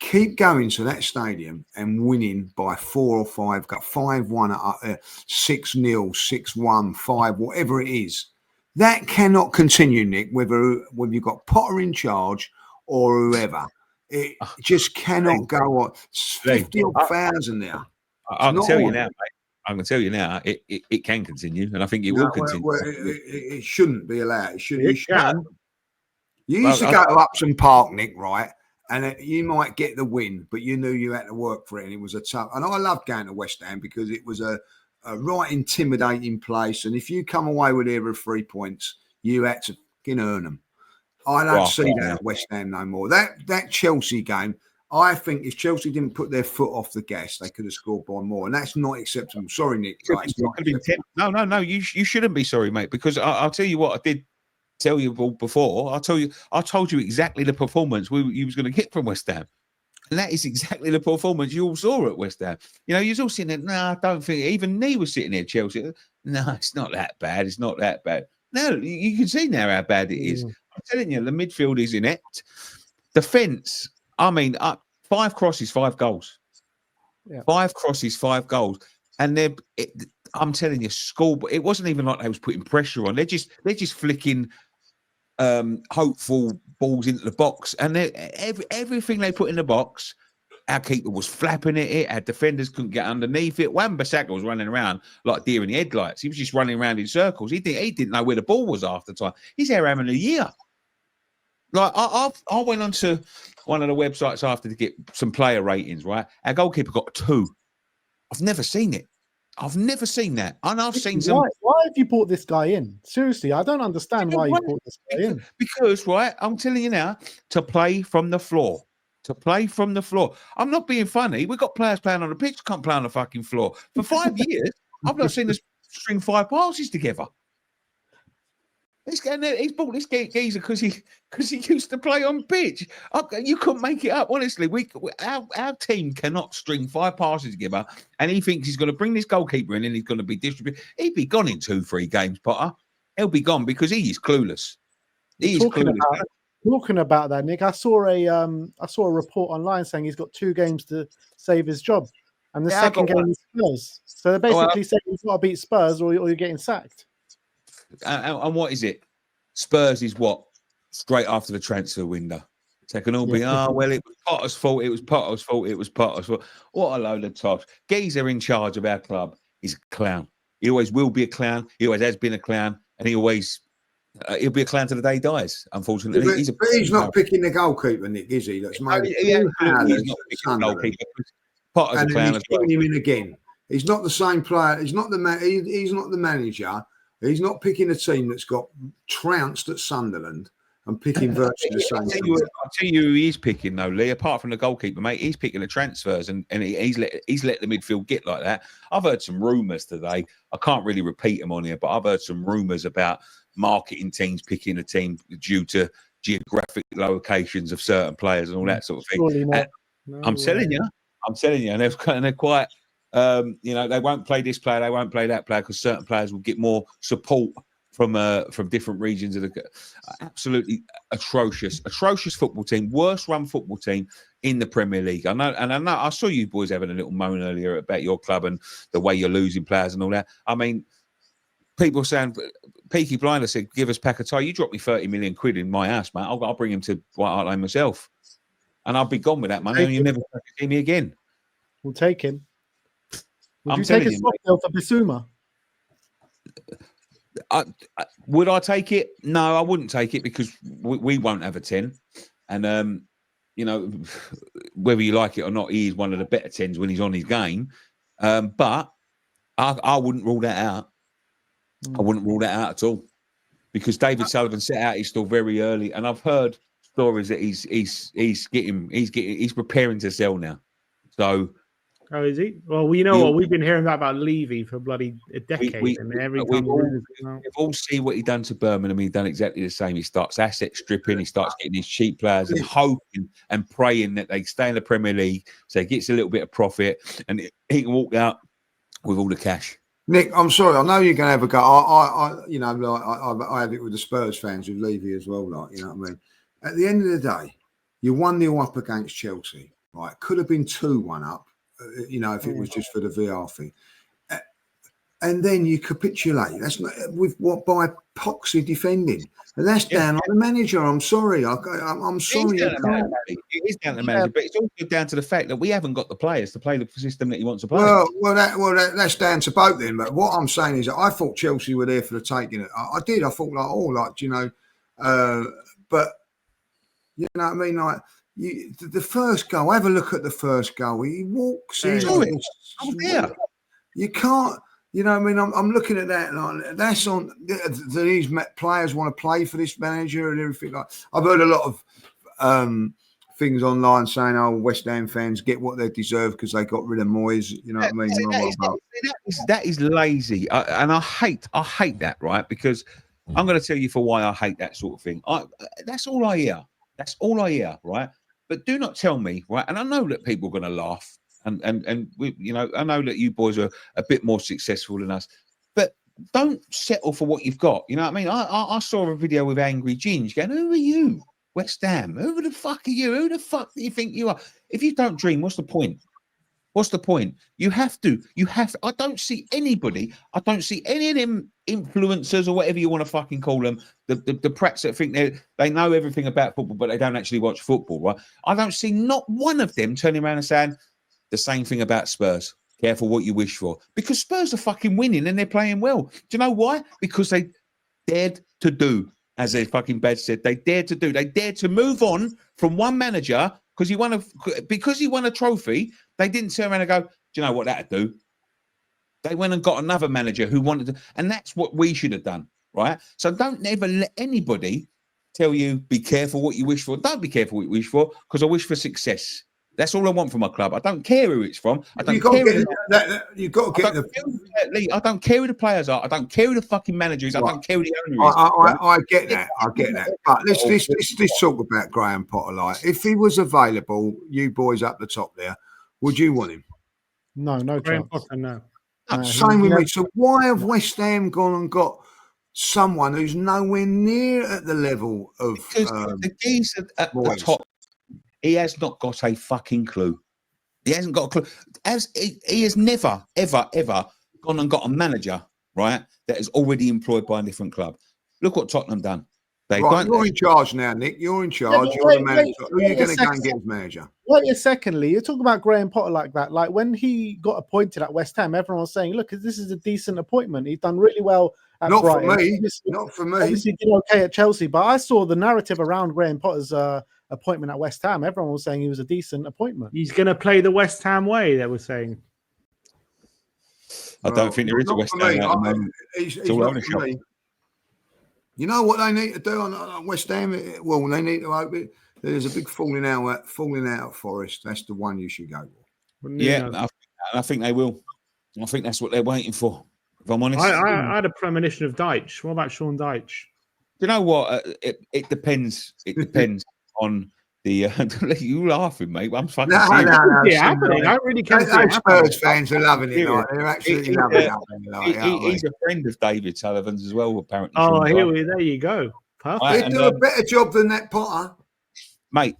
keep going to that stadium and winning by 4 or 5, got 5-1, 6-0, 6-1, 5, whatever it is. That cannot continue, Nick, whether you've got Potter in charge or whoever. It just cannot go on. 50,000 there. I can tell you now, mate. I can tell you now, it can continue, and I think it will continue. It shouldn't be allowed. It should. You used to go to Upton Park, Nick, right? And you might get the win, but you knew you had to work for it, and it was a tough. And I loved going to West Ham because it was a right intimidating place, and if you come away with every 3 points, you had to fucking earn them. I don't see that at West Ham no more. That Chelsea game, I think if Chelsea didn't put their foot off the gas, they could have scored by more, and that's not acceptable. Sorry, Nick. No, you shouldn't be sorry, mate, because I'll tell you what I did tell you all before. I told you exactly the performance you was going to get from West Ham. And that is exactly the performance you all saw at West Ham. You know, you're all sitting there, I don't think, even Nee was sitting there, Chelsea. No, it's not that bad. It's not that bad. No, you can see now how bad it is. I'm telling you, the midfield is inept. Defence, I mean, 5 crosses, 5 goals. Yeah. 5 crosses, 5 goals. And I'm telling you, it wasn't even like they was putting pressure on. They're just flicking hopeful balls into the box, and everything they put in the box, our keeper was flapping at it. Our defenders couldn't get underneath it. Wan-Bissaka was running around like deer in the headlights. He was just running around in circles. He didn't know where the ball was half the time. He's there having a year. Like I went onto one of the websites after to get some player ratings. Right, our goalkeeper got 2. I've never seen it. I've never seen that. And I've seen some. Why have you brought this guy in? Seriously, I don't understand why you brought this guy in. Because, right, I'm telling you now, to play from the floor. To play from the floor. I'm not being funny. We've got players playing on the pitch, can't play on the fucking floor. For 5 years, I've not seen us string 5 passes together. He's bought this geezer because he used to play on pitch. You couldn't make it up, honestly. Our team cannot string 5 passes together, and he thinks he's going to bring this goalkeeper in and he's going to be distributed. He'd be gone in 2-3 games, Potter. He'll be gone because he is clueless. Talking about that, Nick, I saw a report online saying he's got 2 games to save his job, and the second game is Spurs. So they're basically saying he's got to beat Spurs or you're getting sacked. And what is it? Spurs is what? Straight after the transfer window. So it can all be, it was Potter's fault. It was Potter's fault. It was Potter's fault. What a load of tops. Geezer in charge of our club is a clown. He always will be a clown. He always has been a clown. And he'll be a clown till the day he dies, unfortunately. But he's not picking the goalkeeper, Nick, is he? That's made he's not picking the goalkeeper. Potter's a clown as well. Him in again. He's not the same player. He's not the manager. He's not picking a team that's got trounced at Sunderland and picking virtually the same thing. I'll tell you who he is picking, though, Lee, apart from the goalkeeper, mate. He's picking the transfers, and he's let the midfield get like that. I've heard some rumours today. I can't really repeat them on here, but I've heard some rumours about marketing teams picking a team due to geographic locations of certain players and all that sort of thing. I'm telling you, and they're quite... they won't play this player, they won't play that player because certain players will get more support from different regions of the absolutely atrocious football team, worst run football team in the Premier League. I know I saw you boys having a little moan earlier about your club and the way you're losing players and all that. I mean, people saying Peaky Blinder said, give us Paquetá. You dropped me 30 million quid in my house, mate. I'll bring him to White Hart Lane myself. And I'll be gone with that money and you'll never see me again. We'll take him. Would you take a swap deal for Bissouma? Would I take it? No, I wouldn't take it because we won't have a 10. And, whether you like it or not, he is one of the better 10s when he's on his game. But I wouldn't rule that out. I wouldn't rule that out at all because David Sullivan set out his stall very early. And I've heard stories that he's preparing to sell now. So... Oh, is he? Well, what we've been hearing about Levy for bloody a decade, we've all seen what he done to Birmingham. He done exactly the same. He starts asset stripping. He starts getting these cheap players and hoping and praying that they stay in the Premier League, so he gets a little bit of profit and he can walk out with all the cash. Nick, I'm sorry. I know you're going to have a go. I have it with the Spurs fans with Levy as well. Like, you know what I mean? At the end of the day, you 1-0 up against Chelsea. right? Could have been 2-1 up, you know, if it was just for the VR thing. And then you capitulate. That's not with what by poxy defending. And that's down on the manager. I'm sorry. I'm sorry. It is down to the manager, but it's also down to the fact that we haven't got the players to play the system that he wants to play. That's down to both them. But what I'm saying is that I thought Chelsea were there for the taking. I did. I thought but you know what I mean? Like the first goal. Have a look at the first goal. He walks in. You can't. You know what I mean? I'm looking at that. Like, that's on. These players want to play for this manager and everything. Like I've heard a lot of things online saying, "Oh, West Ham fans get what they deserve because they got rid of Moyes." You know what I mean? That is lazy, and I hate that. Right? Because I'm going to tell you for why I hate that sort of thing. That's all I hear. That's all I hear. Right? But do not tell me. Right? And I know that people are going to laugh. And we, you know, I know that you boys are a bit more successful than us, but don't settle for what you've got. You know what I mean? I saw a video with Angry Ginge going, "Who are you, West Ham? Who the fuck are you? Who the fuck do you think you are? If you don't dream, what's the point? What's the point? You have to. I don't see anybody. I don't see any of them influencers or whatever you want to fucking call them. The prats that think they know everything about football, but they don't actually watch football. Right? I don't see not one of them turning around and saying the same thing about Spurs. Careful what you wish for. Because Spurs are fucking winning and they're playing well. Do you know why? Because they dared to do, as their fucking badge said, they dared to do. They dared to move on from one manager because he won a trophy. They didn't turn around and go, "Do you know what that'd do?" They went and got another manager who wanted to, and that's what we should have done, right? So don't ever let anybody tell you, be careful what you wish for. Don't be careful what you wish for, because I wish for success. That's all I want from my club. I don't care who it's from. I don't care. You've got to get I don't care who the players are. I don't care who the fucking manager is. I don't care who the owner is. I get that. I get that. But let's talk about Graham Potter. Like, if he was available, you boys up the top there, would you want him? No Graham chance. Potter, no. Same with me. So why have West Ham gone and got someone who's nowhere near at the level of the geezer at the top? He has not got a fucking clue. He hasn't got a clue. He has never, ever, ever gone and got a manager, right, that is already employed by a different club. Look what Tottenham done. You're in charge now, Nick. You're in charge. You're the manager. Who are you going to go and get as manager? Wait a second, Lee. You're talking about Graham Potter like that. Like when he got appointed at West Ham, everyone was saying, "Look, this is a decent appointment. He's done really well at Brighton." Not for me. Obviously, did okay at Chelsea, but I saw the narrative around Graham Potter's appointment at West Ham. Everyone was saying he was a decent appointment. He's going to play the West Ham way, they were saying. I don't think there is a West Ham. It's all over the shop. You know what they need to do on West Ham? Well, they need to hope it. There's a big falling out at Forest. That's the one you should go for. Yeah, I think they will. I think that's what they're waiting for. If I'm honest, I had a premonition of Deitch. What about Sean Deitch? You know what? It depends. It depends on the. You laughing, mate? I'm fucking serious. No, it's happening. I really can't. Those Spurs fans are loving it. Like, they're absolutely loving it. He's a friend of David Sullivan's as well, apparently. Oh, there you go. Perfect. They do a better job than that Potter, mate.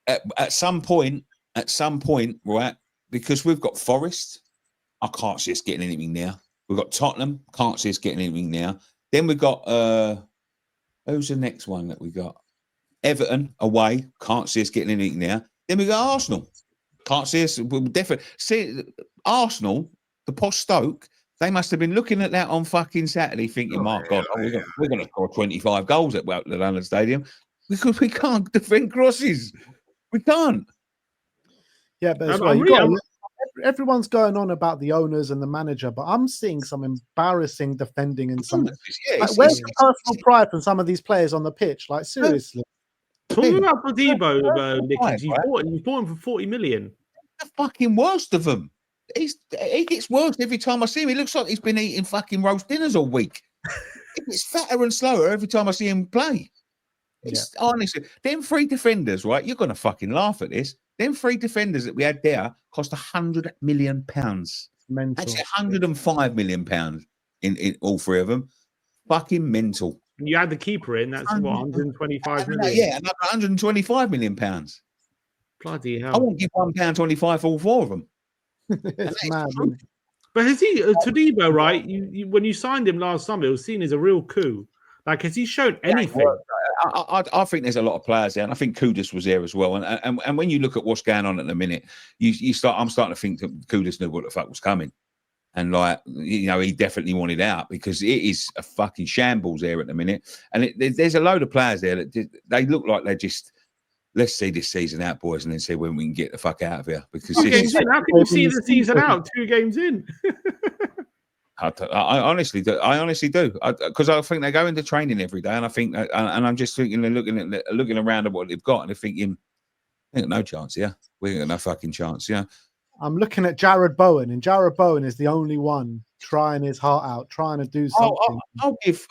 At some point, right? Because we've got Forest. I can't see us getting anything now. We've got Tottenham. Can't see us getting anything now. Then we've got who's the next one that we got? Everton away. Can't see us getting anything now. Then we got Arsenal. Can't see us. We'll definitely see Arsenal. The posh Stoke. They must have been looking at that on fucking Saturday, thinking, "My God, we're going to score 25 goals at the London Stadium because we can't defend crosses. We can't." Yeah, but everyone's going on about the owners and the manager, but I'm seeing some embarrassing defending in some. Where's the personal pride from some of these players on the pitch? Like, seriously. Talking about Debo, Nicky, you bought him for 40 million. The fucking worst of them. He gets worse every time I see him. He looks like he's been eating fucking roast dinners all week. He gets fatter and slower every time I see him play. Honestly, them three defenders, right? You're going to fucking laugh at this. Them three defenders that we had there cost £100 million. Mental. Actually, £105 million in all three of them. Fucking mental. You had the keeper in. That's what, 125 million. Yeah, another £125 million. Bloody hell! I won't give £1.25 for all 4 of them. It's mad. But has he, Todibo, right? When you signed him last summer, it was seen as a real coup. Like, has he shown anything? I think there's a lot of players there, and I think Kudus was there as well. And when you look at what's going on at the minute, I'm starting to think that Kudus knew what the fuck was coming, and like, you know, he definitely wanted out because it is a fucking shambles there at the minute. And there's a load of players there that they look like they're just, let's see this season out, boys, and then see when we can get the fuck out of here. Because how can you see the season out 2 games in? I honestly do. Because I think they go into training every day, and I think, and I'm just thinking, they're looking around at what they've got, and they're thinking, "We ain't got no chance here. We ain't got no fucking chance." Yeah. I'm looking at Jared Bowen, and Jared Bowen is the only one trying his heart out, trying to do something.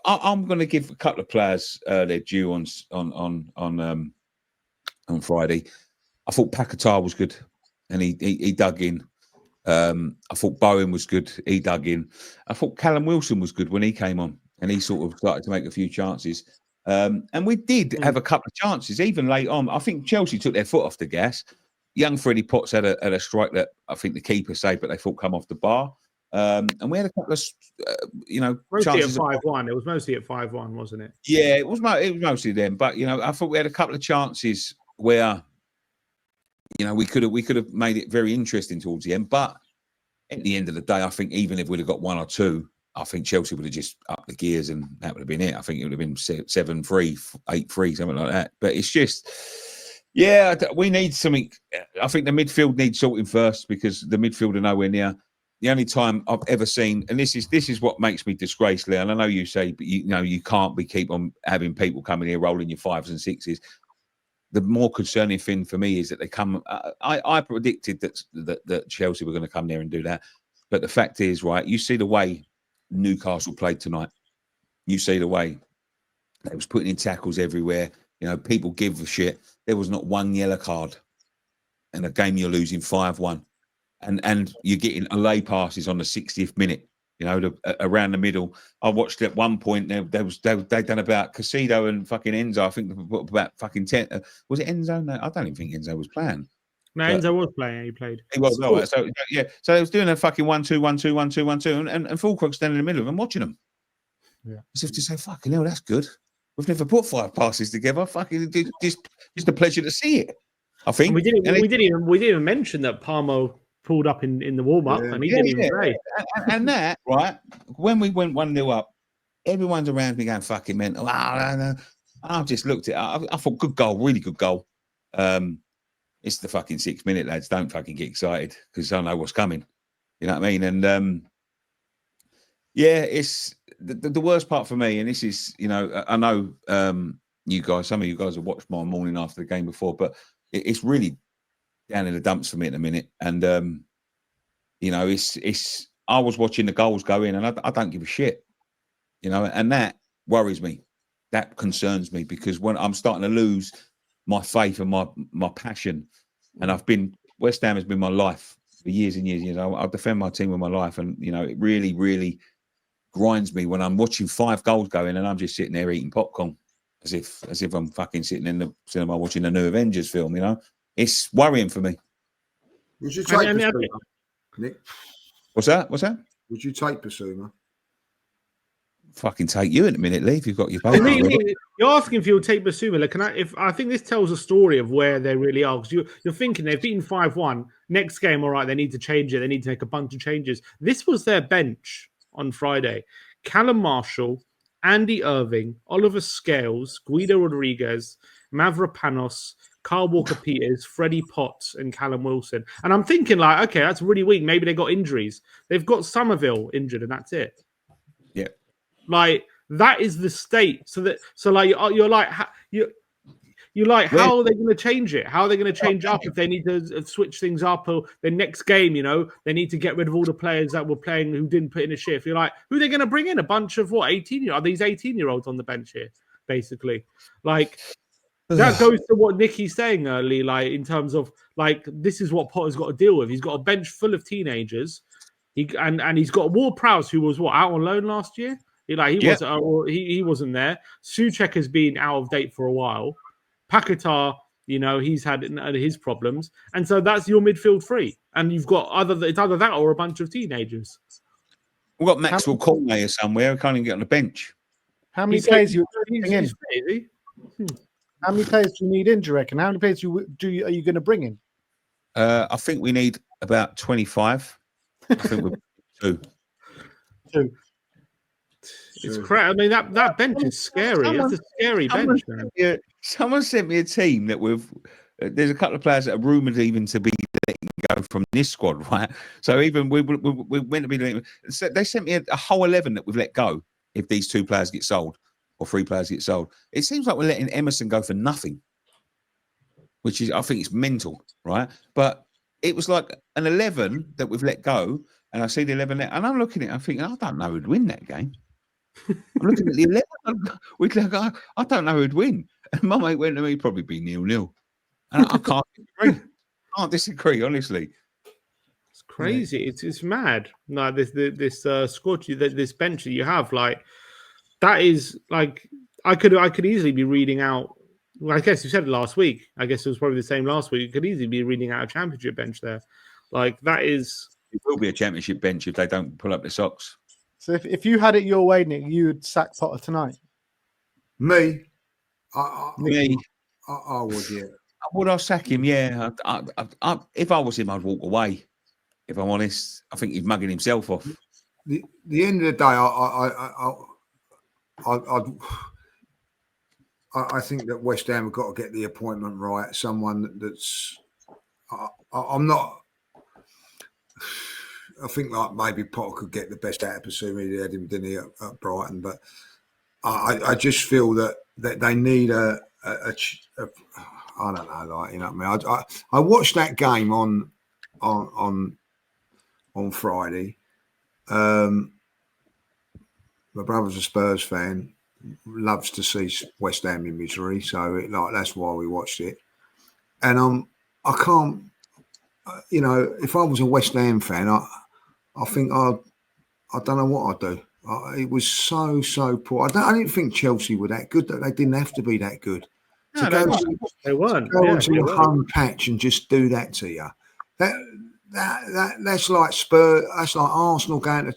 I'm going to give a couple of players their due on Friday. I thought Paquetá was good, and he dug in. I thought Bowen was good. He dug in. I thought Callum Wilson was good when he came on, and he sort of started to make a few chances. And we did have a couple of chances, even late on. I think Chelsea took their foot off the gas. Young Freddie Potts had a strike that I think the keeper saved, but they thought come off the bar. And we had a couple of, mostly chances at 5-1. It was mostly at 5-1, wasn't it? Yeah, it was mostly them. But I thought we had a couple of chances where, we could have made it very interesting towards the end. But at the end of the day, I think even if we'd have got 1 or 2, I think Chelsea would have just upped the gears and that would have been it. I think it would have been 7-3, 8-3, something like that. But it's just, we need something. I think the midfield needs sorting first because the midfield are nowhere near. The only time I've ever seen, and this is what makes me disgrace, Leon. I know you say, but you can't keep on having people coming here rolling your 5s and 6s. The more concerning thing for me is that they come. I predicted that Chelsea were going to come there and do that, but the fact is, right? You see the way Newcastle played tonight. You see the way they was putting in tackles everywhere. People give a shit. There was not one yellow card, and a game you're losing 5-1, and you're getting away passes on the 60th minute. Around the middle. I watched at one point. They'd done about Casido and fucking Enzo. I think they put about fucking 10. Was it Enzo? No, I don't even think Enzo was playing. No, Enzo was playing. He played. He was. Oh, so yeah. So they was doing a fucking 1-2, 1-2, 1-2, 1-2, and Fulcrook standing in the middle of them watching them. Yeah. As if to say, "Fucking hell, that's good. We've never put 5 passes together. Fucking just a pleasure to see it." I think we didn't even mention that Palmo pulled up in the warm-up and he didn't even play. And that, right, when we went 1-0 up, everyone's around me going fucking mental. No. I just looked at it. I thought, good goal, really good goal. It's the fucking 6th minute, lads. Don't fucking get excited because I know what's coming. You know what I mean? And it's the worst part for me. And this is, I know you guys, some of you guys have watched my morning after the game before, but it's really down in the dumps for me at the minute. And it's I was watching the goals go in and I don't give a shit, and that worries me. That concerns me because when I'm starting to lose my faith and my passion, and West Ham has been my life for years and years and years. I defend my team with my life, and it really, really grinds me when I'm watching 5 goals go in and I'm just sitting there eating popcorn as if I'm fucking sitting in the cinema watching a new Avengers film. It's worrying for me. Would you take Basuma, Nick? What's that? Would you take Basuma? Fucking take you in a minute, Lee, if you've got your paper. You're asking if you'll take Basuma. I think this tells a story of where they really are, because you're thinking they've beaten 5-1. Next game, all right, they need to change it. They need to make a bunch of changes. This was their bench on Friday. Callum Marshall, Andy Irving, Oliver Scales, Guido Rodriguez, Mavropanos, Carl Walker-Peters, Freddie Potts, and Callum Wilson. And I'm thinking, okay, that's really weak. Maybe they got injuries. They've got Somerville injured, and that's it. Yeah. That is the state. You're like, how are they going to change it? How are they going to change up if they need to switch things up? Or the next game, they need to get rid of all the players that were playing who didn't put in a shift. You're like, who are they going to bring in? A bunch of 18-year-olds? Are these 18-year-olds on the bench here, basically? That goes to what Nicky's saying early, in terms of this is what Potter's got to deal with. He's got a bench full of teenagers. And he's got Ward-Prowse, who was out on loan last year. He wasn't there. Souček has been out of date for a while. Paquetá He's had his problems, and so that's your midfield three. And you've got it's either that or a bunch of teenagers. We've got Maxwell Cornet here somewhere. We can't even get on the bench. How many players you bring in? How many players do you need in, do you reckon? How many players are you going to bring in? I think we need about 25. I think we're two. It's crazy. I mean, that bench is scary. That's a scary bench, man. Someone sent me a team that there's a couple of players that are rumoured even to be letting go from this squad, right? So even we're meant to be. So they sent me a whole 11 that we've let go if these 2 players get sold or 3 players get sold. It seems like we're letting Emerson go for nothing, which is, I think it's mental, right? But it was like an 11 that we've let go, and I see the 11 there, and I'm looking at it, I'm thinking, I don't know who'd win that game. I'm looking at the 11. I don't know who'd win. And my mate went to me, probably be 0-0. And I can't disagree. I can't disagree, honestly. It's crazy. Yeah. It's mad. Like this squad, this bench that you have, like that is like I could easily be reading out. Well, I guess you said it last week. I guess it was probably the same last week. You could easily be reading out a championship bench there. Like that is. It will be a championship bench if they don't pull up their socks. So if you had it your way, Nick, you would sack Potter tonight. Me, I would. Yeah. Would I sack him? Yeah. If I was him, I'd walk away. If I'm honest, I think he's mugging himself off. The end of the day, I think that West Ham have got to get the appointment right. Someone that's I'm not. I think like maybe Potter could get the best out of Basuma. He had him, didn't he, at Brighton? But I just feel that they need a I don't know, like, you know what I mean. I watched that game on Friday. My brother's a Spurs fan, loves to see West Ham in misery, so that's why we watched it. And I can't, if I was a West Ham fan, I think I don't know what I'd do. It was so poor. I didn't think Chelsea were that good. That they didn't have to be that good. No, they weren't. Go onto your home patch and just do that to you. That's like Spurs. That's like Arsenal going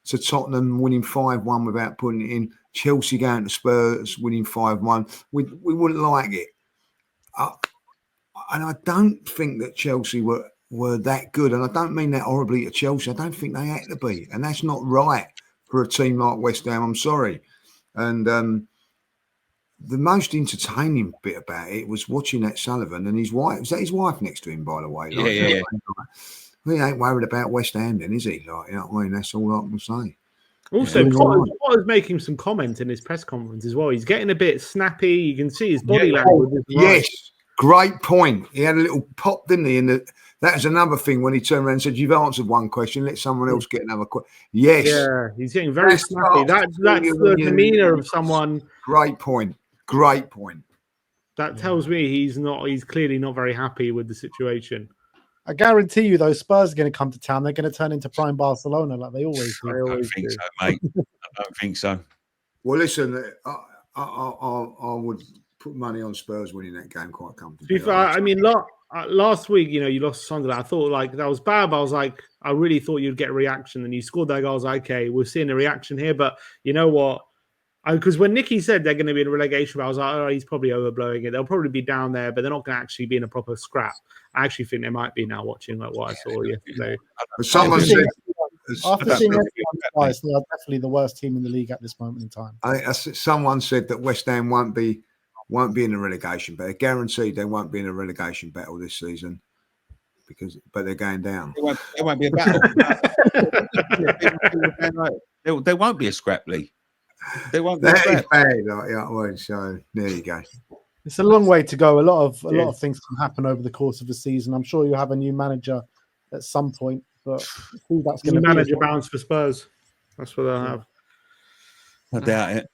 to Tottenham winning 5-1 without putting it in. Chelsea going to Spurs winning 5-1. We wouldn't like it. And I don't think that Chelsea were that good. And I don't mean that horribly to Chelsea. I don't think they had to be. And that's not right for a team like West Ham. I'm sorry. And the most entertaining bit about it was watching that Sullivan and his wife. Was that his wife next to him, by the way? Yeah. He ain't worried about West Ham then, is he? Like, you know what I mean? That's all I can say. Also, Potter's making some comment in his press conference as well. He's getting a bit snappy. You can see his body language. Yes, great point. He had a little pop, didn't he? And that was another thing when he turned around and said, "You've answered one question. Let someone else get another question." Yes. Yeah, he's getting very snappy. That's the demeanour of someone. Great point. That tells me he's clearly not very happy with the situation. I guarantee you, those Spurs are going to come to town. They're going to turn into prime Barcelona like they always do. I don't think so, mate. I don't think so. Well, listen, I would put money on Spurs winning that game quite comfortably. I mean, last week, you lost to Sunderland. I thought like that was bad, but I was like, I really thought you'd get a reaction, and you scored that goal. I was like, okay, we're seeing a reaction here, but you know what? Because when Nicky said they're going to be in a relegation, I was like, oh, he's probably overblowing it. They'll probably be down there, but they're not going to actually be in a proper scrap. I actually think they might be now, watching like what I saw yesterday. Someone said, after seeing everyone twice, they are definitely the worst team in the league at this moment in time. Someone said that West Ham won't be in a relegation battle. Guaranteed they won't be in a relegation battle this season but they're going down. There won't be a battle. There won't be a scrap league. They won't. That is bad. So there you go. It's a long way to go. A lot of things can happen over the course of the season. I'm sure you'll have a new manager at some point, but who that's going to be? Manager bounce for Spurs. That's what they'll have. I doubt it.